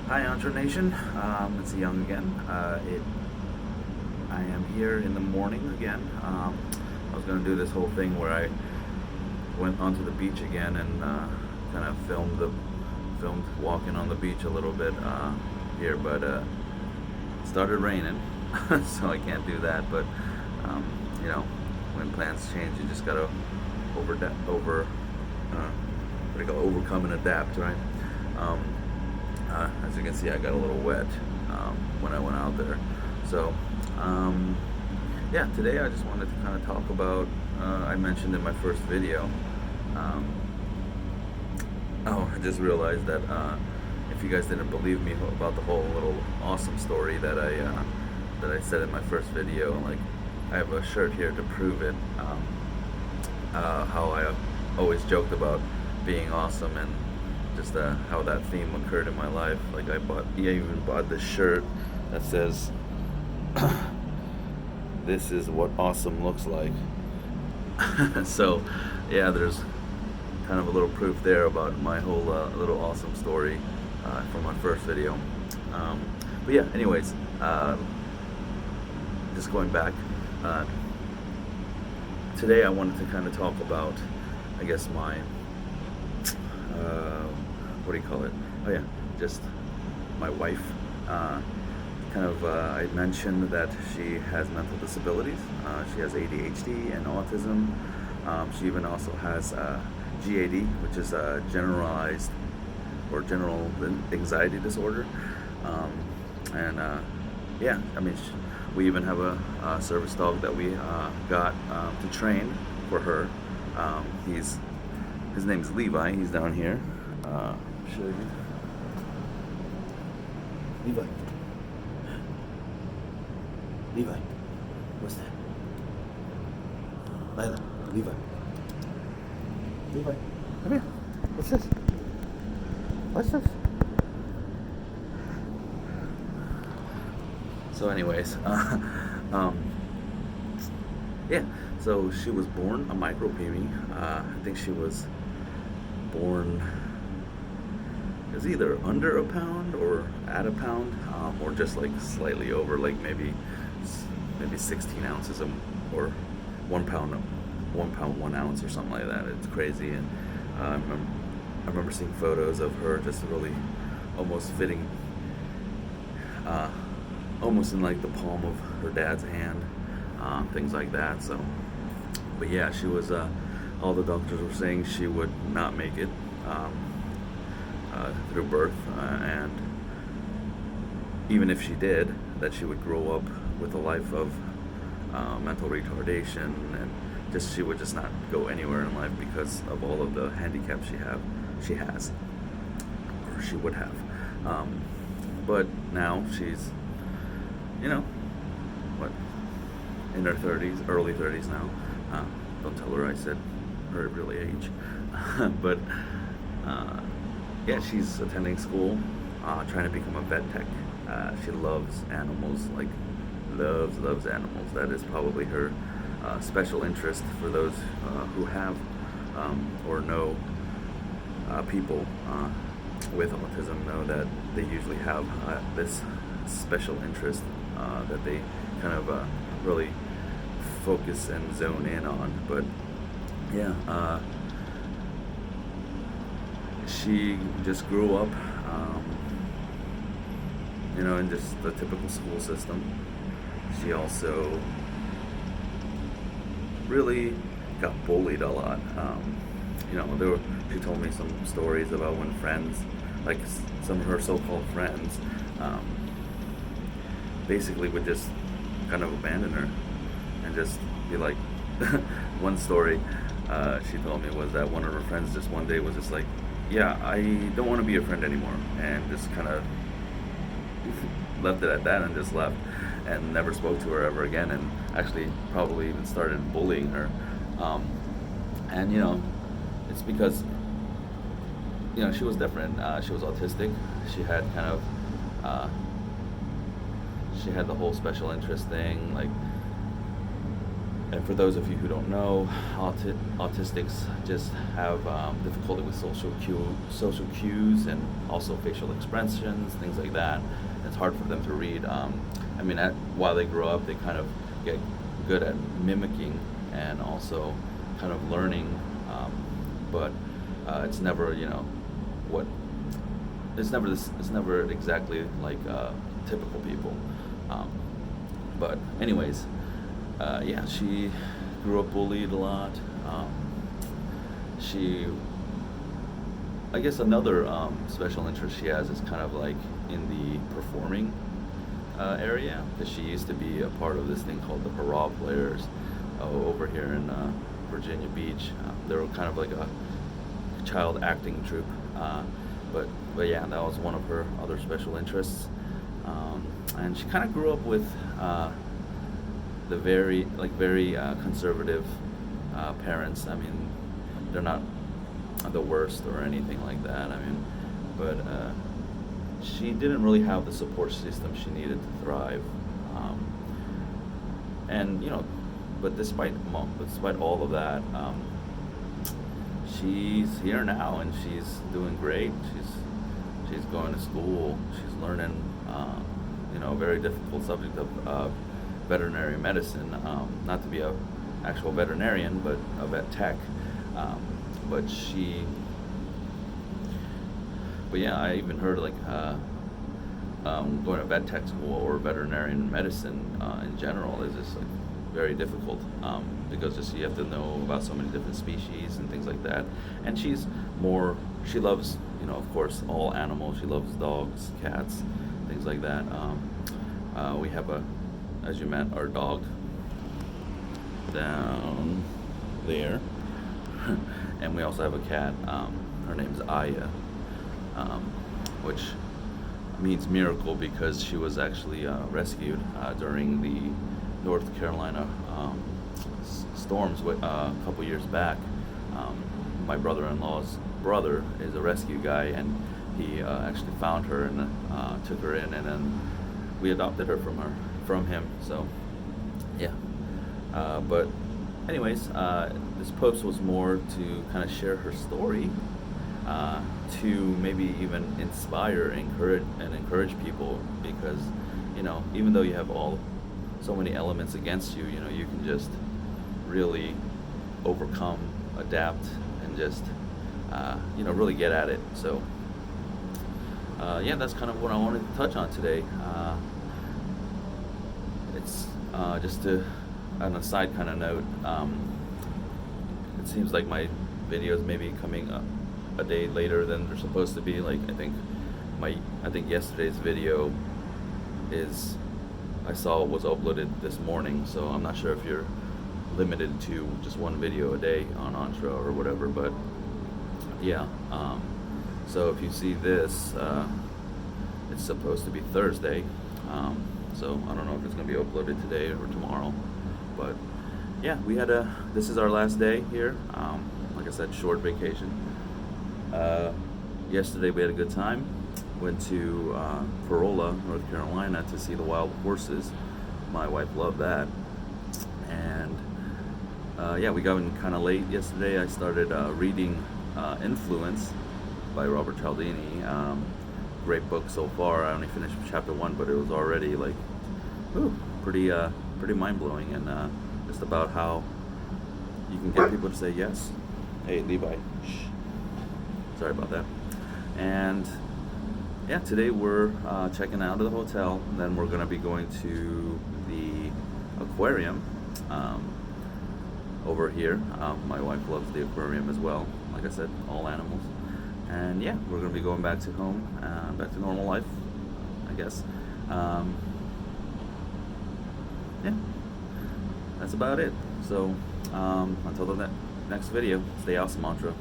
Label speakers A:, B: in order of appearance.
A: Hi, Entre Nation. It's Young again. I am here in the morning again. I was going to do this whole thing where I went onto the beach again and kind of filmed walking on the beach a little bit here, but it started raining, so I can't do that. But um, when plans change, you just gotta overcome and adapt, right? Um, as you can see, I got a little wet when I went out there. So, yeah, today I just wanted to kind of talk about, I mentioned in my first video, I just realized that if you guys didn't believe me about the whole little awesome story that I said in my first video, like, I have a shirt here to prove it, how I always joked about being awesome and just how that theme occurred in my life. Like I even bought this shirt that says, "This is what awesome looks like." So, yeah, there's kind of a little proof there about my whole little awesome story from my first video. But yeah, anyways, just going back. Today I wanted to kind of talk about, I guess, my what do you call it? Oh yeah, just my wife. I mentioned that she has mental disabilities. She has ADHD and autism. She even also has GAD, which is a generalized or general anxiety disorder. Yeah, I mean, we even have a service dog that we got to train for her. His name's Levi. He's down here. Show you. Levi. Levi. What's that? Lila. Levi. Levi. Come here. What's this? What's this? So anyways, yeah, so she was born a micro preemie. I think she was born, it was either under a pound or at a pound, or just like slightly over, like maybe 16 ounces or 1 pound, 1 ounce or something like that. It's crazy. And I remember seeing photos of her just really almost fitting, almost in like the palm of her dad's hand, things like that. So, but yeah, she was, all the doctors were saying she would not make it through birth, and even if she did, that she would grow up with a life of mental retardation, and she would just not go anywhere in life because of all of the handicaps she has, or she would have. But now she's, in her 30s, early 30s now. Don't tell her I said her real age. But yeah, she's attending school, trying to become a vet tech. She loves animals, like loves animals. That is probably her special interest. For those who have or know people with autism, know that they usually have this special interest that they kind of really focus and zone in on. But yeah, she just grew up, in just the typical school system. She also really got bullied a lot. She told me some stories about when friends, like some of her so-called friends, basically would just kind of abandon her and just be like, one story she told me was that one of her friends just one day was just like, yeah, I don't want to be your friend anymore, and just kind of left it at that and just left and never spoke to her ever again, and actually probably even started bullying her. And it's because she was different. She was autistic. She had kind of she had the whole special interest thing. Like, And for those of you who don't know, autistics just have difficulty with social cues, and also facial expressions, things like that. It's hard for them to read. I mean, while they grow up, they kind of get good at mimicking and also kind of learning, but it's never, what it's never exactly like typical people. Um, but anyways, yeah, she grew up bullied a lot. She, I guess, another special interest she has is kind of like in the performing area, because she used to be a part of this thing called the Hurrah Players over here in Virginia Beach. They were kind of like a child acting troupe, but yeah, that was one of her other special interests. And she kind of grew up with the very conservative parents. I mean, they're not the worst or anything like that. I mean, but she didn't really have the support system she needed to thrive. And but despite all of that, she's here now and she's doing great. She's going to school. She's learning, a very difficult subject of veterinary medicine. Not to be a actual veterinarian, but a vet tech. But yeah, I even heard like going to vet tech school or veterinarian medicine in general is just like very difficult, because just you have to know about so many different species and things like that. And she loves, of course, all animals. She loves dogs, cats, things like that. We have as you met, our dog down there. And we also have a cat. Her name's Aya, which means miracle because she was actually rescued during the North Carolina storms a couple years back. My brother-in-law's brother is a rescue guy, and he actually found her and took her in, and then we adopted her from him. So yeah, but anyways, this post was more to kind of share her story, to maybe even inspire, encourage people, because even though you have so many elements against you, you can just really overcome, adapt, and just really get at it. So yeah, that's kind of what I wanted to touch on today. It's just on a side kind of note. It seems like my videos may be coming up a day later than they're supposed to be. Like I think yesterday's video I saw was uploaded this morning, so I'm not sure if you're limited to just one video a day on Entra or whatever, but yeah. So if you see this, it's supposed to be Thursday, so I don't know if it's going to be uploaded today or tomorrow, but yeah, this is our last day here. Like I said, short vacation. Yesterday we had a good time. Went to Corolla, North Carolina, to see the wild horses. My wife loved that. And yeah, we got in kind of late yesterday. I started reading Influence by Robert Cialdini. Great book so far. I only finished chapter 1, but it was already like pretty mind-blowing, and just about how you can get people to say yes. Hey, Levi. Shh. Sorry about that. And yeah, today we're checking out of the hotel, and then we're going to be going to the aquarium over here. My wife loves the aquarium as well. Like I said, all animals. And yeah, we're going to be going back to home, back to normal life, I guess. Yeah, that's about it. So until the next video, stay awesome, Mantra.